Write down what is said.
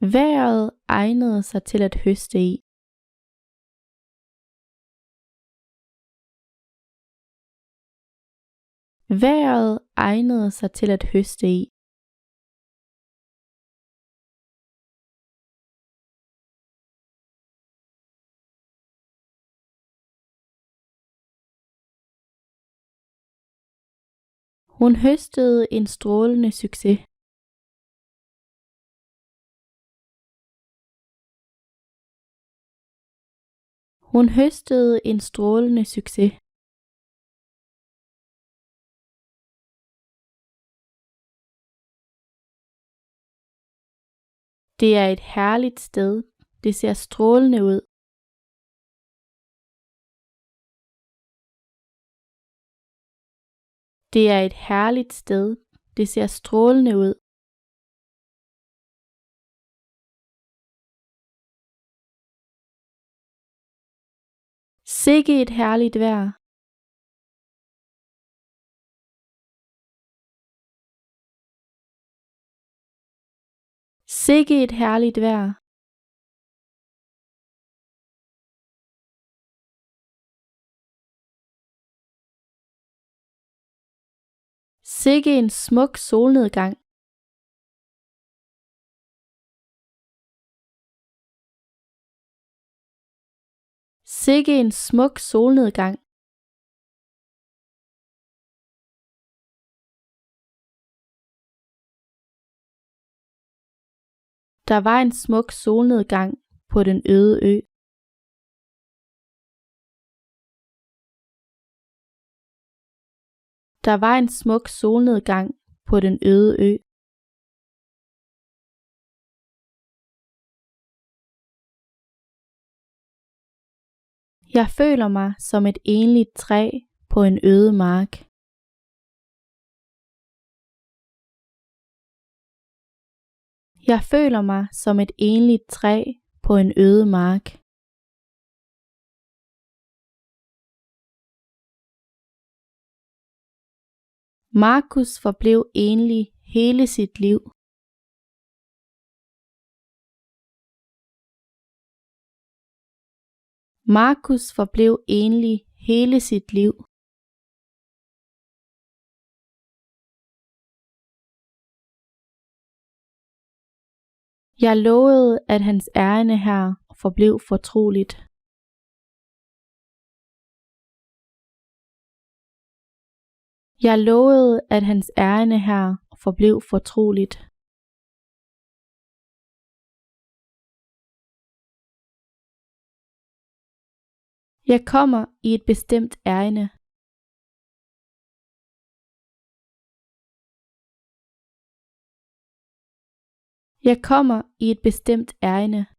Vejret egnede sig til at høste i. Vejret egnede sig til at høste i. Hun høstede en strålende succes. Hun høstede en strålende succes. Det er et herligt sted. Det ser strålende ud. Det er et herligt sted. Det ser strålende ud. Sikke et herligt vejr. Sikke et herligt vejr. Sikke en smuk solnedgang. Sikke en smuk solnedgang. Der var en smuk solnedgang på den øde ø. Der var en smuk solnedgang på den øde ø. Jeg føler mig som et enligt træ på en øde mark. Jeg føler mig som et enligt træ på en øde mark. Markus forblev enlig hele sit liv. Markus forblev enlig hele sit liv. Jeg lovede, at hans ærinde her forblev fortroligt. Jeg lovede, at hans ærinde her forblev fortroligt. Jeg kommer i et bestemt ærinde. Jeg kommer i et bestemt ærinde.